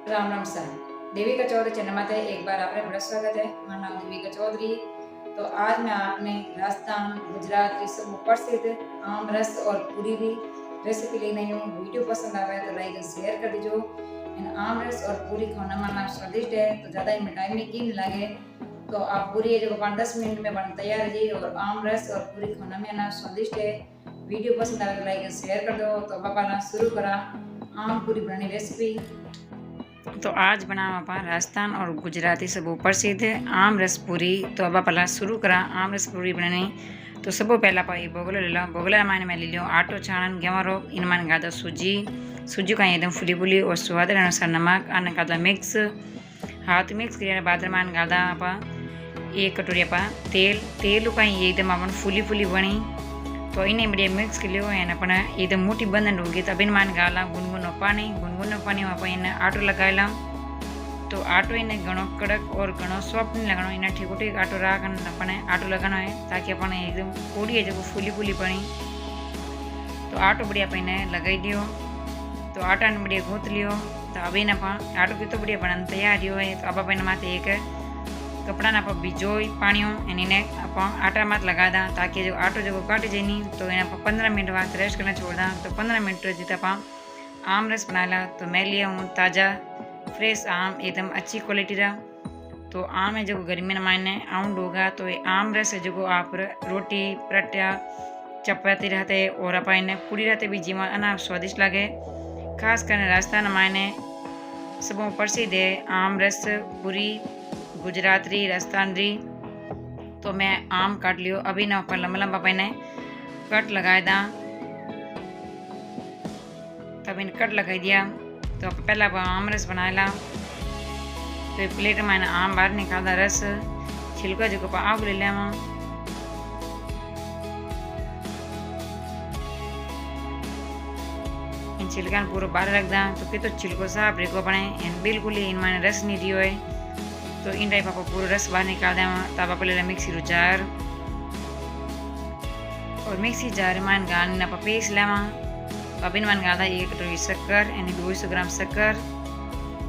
Ram Ram sir. Devika Chaudhary channel में एक बार आपका बड़ा स्वागत है। मेरा नाम देविका चौधरी। तो आज मैं आपने राजस्थान गुजरात विश्व प्रसिद्ध आम रस और पूरी की रेसिपी लेने आई हूँ। वीडियो पसंद आवे तो लाइक और शेयर कर दीजिए। इन आम रस और पूरी खाना में स्वादिष्ट है, तो ज़्यादा इनमें टाइम भी नहीं लगे। तो आप पूरी है जो 5-10 मिनट में बन तैयार है जी। और आम रस और पूरी खाना में ना स्वादिष्ट है। वीडियो पसंद आवे तो लाइक और शेयर कर दो। तो पापा शुरू करा आम पूरी बनाने रेसिपी। तो आज बनावा आप राजस्थान और गुजराती सब प्रसिद्ध आम रस पूरी। तो अब पहला शुरू करा आम रस पूरी बनाने। तो सब पहला आप ये बोगलो ले लो। बोगला माने मैं ले लियो आटो छाणन गेवरो इन माने गादा सूजी का एकदम फुली फुली और स्वाद अनुसार नमक आने गादा मिक्स हाथ मिक्स कर बाद मान गादा आप 1 कटोरी आप तेल का एकदम अपन फुली फुली बनी। तो इन्हें बढ़िया मिक्स कर लियो एन अपन एकदम मोटी बंधन होगी। तो अभी मान गाला गुनगुनो पानी आप इन्हें आटो लगाएला। तो आटो इन्हें घणो कड़क और घणो सॉफ्ट नहीं लगाना। इन्हें ठीक ठीक आटो राख अपने आटो लगाना है ताकि अपन एकदम पूरी है जो फूली फूली बनी। तो आटो बढ़िया आप इन्हें लगाई दियो। तो आटा ने बढ़िया गूंथ लियो। तो अभी आटो की तो बढ़िया बनाने तैयार है। तो अब अपन माथे एक कपड़ा आप भिजोई पानी इन्हें आप आटा मत लगा दा ताकि जो आटो जो काट जाए नहीं। तो इन्हें 15 मिनट बाद रेस्ट करना छोड़ दा। तो 15 मिनट जितना आप आम रस बनाला। तो मैं लिया हूँ ताज़ा फ्रेश आम एकदम अच्छी क्वालिटी का। तो आम है जो गर्मी में मायने आउंड होगा। तो ये आम रस है जो आप रोटी पराठा चपाती रहते और आप इन्हें पूरी रहते भी जीवन अना स्वादिष्ट लगे। खास कर राजस्थान मायने सब प्रसिद्ध है आम रस पूरी गुजरात री राजस्थान री। तो मैं आम काट लियो। अभी ना ऊपर लंबा लंबा पहने कट लगाए दा। तब इन कट लगाई दिया। तो पहला आम रस बनाएला। तो प्लेट में आम बाहर निकालदा रस छिलका जो आग ले लिया। इन छिलका पूरा बाहर रख दा। तो कि तो छिलको साफ रेको बने इन बिल्कुल ही इन माने रस नहीं दियो है। तो इन टाइप आप पूरा रस बाहर निकाल दें। तब आप ले मिक्सी रो जार और मिक्सी जार मान गान आप पीस लेवा। अब इन मान गादा 1 कटोरी शक्कर यानी 200 ग्राम शक्कर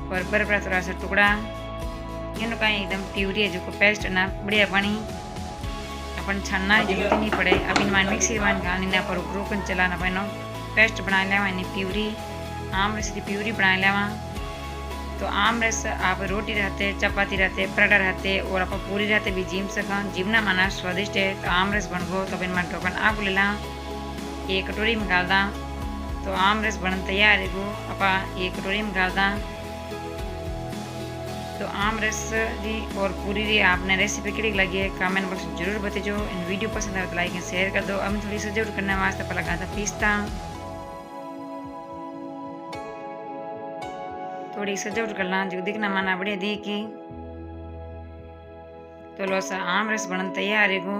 और बर्फ थोड़ा सा टुकड़ा इन का एकदम प्यूरी है जो पेस्ट ना बढ़िया बनी अपन छानना जरूरत नहीं पड़े। अब इन मान मिक्सी मान गान इन पर रोकन चलाना पड़ना पेस्ट बना लेवा यानी प्यूरी आम रस की प्यूरी बना लेवा। तो आम रस आप रोटी रहते चपाती रहते पराठा रहते और आप पूरी रहते भी जीम सकन जीवना माना स्वादिष्ट है। तो आम रस बन गो। तो इन मान टोकन आग ले ला 1 कटोरी में डाल दा। तो आम रस बन तैयार है गो आप 1 कटोरी में डाल दा। तो आम रस जी और पूरी री आपने रेसिपी केड़ी लगी है कमेंट बॉक्स में जरूर बताइए। इन वीडियो पसंद आए तो लाइक और शेयर कर दो। अब थोड़ी सजावट करने वास्ते पहला गाता पिस्ता थोड़ी सजावट करना जो दिखना माना बढ़िया दी की। तो लो सा आम रस बन तैयार है गो।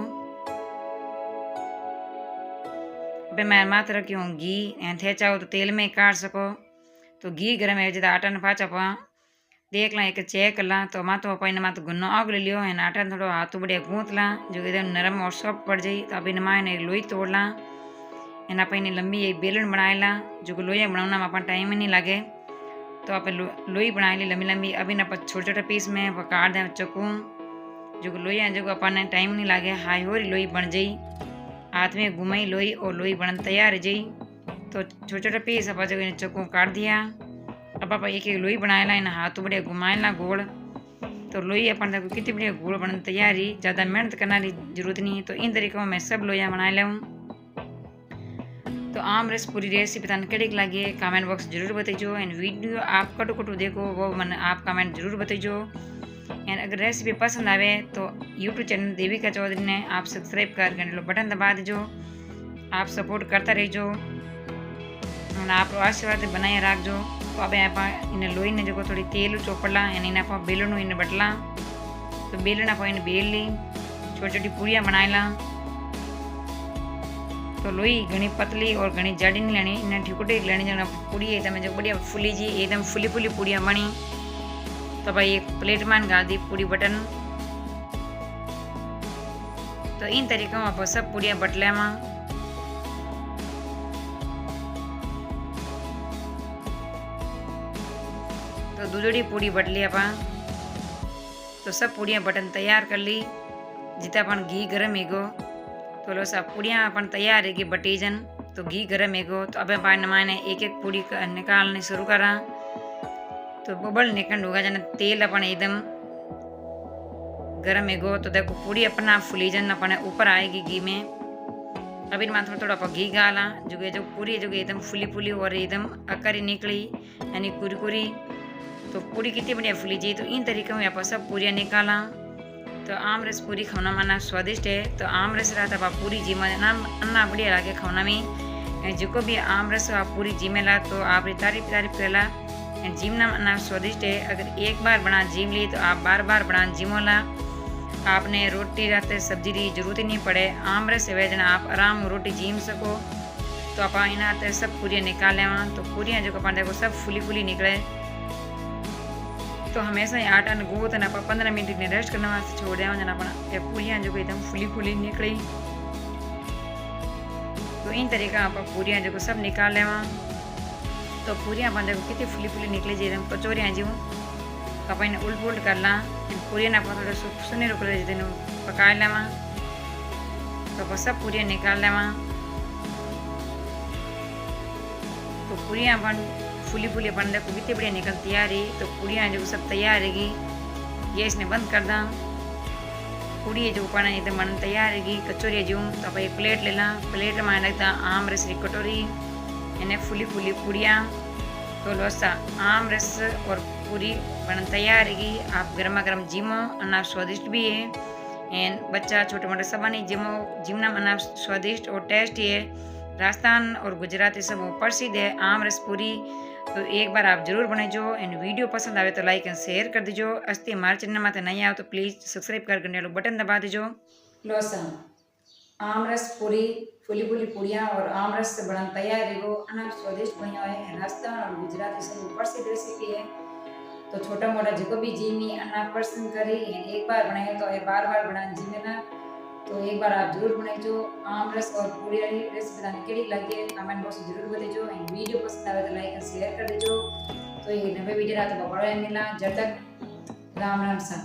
अबे मैं मात्र रखी हूँ घी थे चाहो तो तेल में काट सको। तो घी गर्म है जब आटा ने पाचा पा देख ला एक चेक कर ला। तो मातो अपन मातो गुन्नो आग ले लियो है आटा थोड़ा हाथ बढ़िया गूंथ ला जो एकदम नरम और सॉफ्ट पड़ जाई। तो अब इन माँ ने लोई तोड़ ला एना पे लंबी एक बेलन बनाए ला जो लोइया बनाना में अपन टाइम ही नहीं लगे। तो आप लोई बना ली लंबी लंबी। अभी ना छोटे छोटे पीस में काट दें चक्कू जो लोई जो अपन टाइम नहीं लगे हाई हो लोई बन जाई। हाथ में घुमाई लोई और लोई बन तैयार जाई। तो छोटे छोटे पीस आप जो चक्कू काट दिया। अब आप एक लोई बनाएला इन हाथ बढ़िया घुमाएला गोल। तो लोई अपन देखो कितनी बढ़िया गोल बन तैयारी ज़्यादा मेहनत करने की जरूरत नहीं। तो इन तरीके में सब लोइया बना लूँ। तो आम रस पूरी रेसिपी तन कड़ी लगी है कमेंट बॉक्स जरूर बताइए। एंड वीडियो आप कटो कटो देखो वो मैंने आप कमेंट जरूर बताइए। एंड अगर रेसिपी पसंद आवे तो यूट्यूब चैनल देविका चौधरी ने आप सब्सक्राइब कर घंटे बटन दबा दीजो। आप सपोर्ट करता रहिजो आप आशीर्वाद बनाए रखो। तो अब आप इन लोई ने जो थोड़ी तेल चोपड़ला इन आप बेलन इन बटला। तो बेलन आप इन बेल ली छोटी छोटी पूड़ियाँ बनाएला। तो लोई घनी पतली और घनी जाड़ी नहीं लेनी इन्हें ठिकुटी लेनी जो पूड़ी एकदम जो बढ़िया फुली जी एकदम फुली फुली पूड़ियाँ बनी। तो भाई एक प्लेट में डाल दी पूड़ी बटन। तो इन तरीकों आप सब पूड़ियाँ बट लेवा। तो दूधड़ी पूड़ी बट ली अपन। तो सब पूड़ियाँ बटन तैयार कर ली। जितना अपन घी गरम है गो तो लो सब पूड़ियाँ अपन तैयार है बटी जन। तो घी गरम है गो तो अब अपन मैंने एक एक पूड़ी निकालने शुरू करा। तो बबल निकल होगा जन तेल अपन एकदम गरम है गो। तो देखो पूड़ी अपना फुली जन अपन ऊपर आएगी घी में। अब इनमें थोड़ा थोड़ा अपन घी डाला जो पूरी जो एकदम फुली फुली और एकदम अकरी निकली यानी कुरकुरी। तो पूड़ी कितनी बढ़िया फुली जी। तो इन तरीके में आप सब पूरियाँ निकाला। तो आम रस पूरी खाना माना स्वादिष्ट है। तो आम रस रहा था पूरी जी में ना अन्ना बढ़िया लगे खाना में। जो भी आम रस आप पूरी जी में ला तो आप तारीफ करेला जीमना अन्ना स्वादिष्ट है। अगर एक बार बना जीम ली तो आप बार बार बना जीमोला। आपने रोटी रात सब्जी की जरूरत ही नहीं पड़े। आम रस वेजना आप आराम रोटी जीम सको। तो आप इन्हें सब पूरियाँ निकाल लेवा। तो पूरियाँ जो अपन देखो सब फुली फुली निकले। तो हमेशा ही आटा ने गूथ आप 15 मिनट ने रेस्ट करने वास्ते छोड़ देवा जना अपना पूरियाँ जो एकदम फुली फुली निकली। तो इन तरीका आप पूरियाँ जो सब निकाल लेवा। तो पूरियाँ अपन देखो कितनी फुली फुली निकली जी एकदम कचोरियाँ जी। आप इन्हें उल्ट पुल्ट कर ला। पूरियाँ आप थोड़ा सुनहरे कलर जी पका लेवा। तो आप सब पूरियाँ निकाल लेवा। तो पूरियाँ अपन फुली फुली अपन देखो कितनी बढ़िया निकलती आ रही। तो पूड़ियाँ जो सब तैयार रहेगी गैस ने बंद कर दा। पूड़ी जो अपन एकदम मन तैयार रहेगी कचौरिया जो। तो आप एक प्लेट ले ला। प्लेट में लगता आम रस की कटोरी इन्हें फुली फुली पूड़ियाँ। तो लोसा आम रस और पूरी बन तैयार रहेगी। आप गर्मा गर्म जीमो अना स्वादिष्ट भी है। एंड बच्चा छोटे मोटे सब नहीं जिमना मना स्वादिष्ट और टेस्टी है। राजस्थान और गुजराती सब प्रसिद्ध है आम रस पूरी। तो एक बार आप जरूर बनाइजो। एंड वीडियो पसंद आवे तो लाइक एंड शेयर कर दीजिए। अस्ती हमारे चैनल में नहीं आओ तो प्लीज़ सब्सक्राइब कर घंटे बटन दबा दीजिए। लोसा आम रस पूरी फुली फुली पूड़ियाँ और आम रस से बना तैयार है वो अना स्वादिष्ट बना है। राजस्थान और गुजराती सब प्रसिद्ध रेसिपी है। तो छोटा मोटा जो भी जीमी अना पसंद करी एक बार बनाए तो बार बार बना जीमे ना। तो एक बार आप जरूर बनाइजो। आम रस और पूरी रेसिपी बताने के लिए लगे कमेंट बॉक्स में जरूर बताइजो। वीडियो पसंद आए तो लाइक और शेयर कर दीजिए। तो ये नवे वीडियो रात बड़ा मिला जब तक राम राम सा।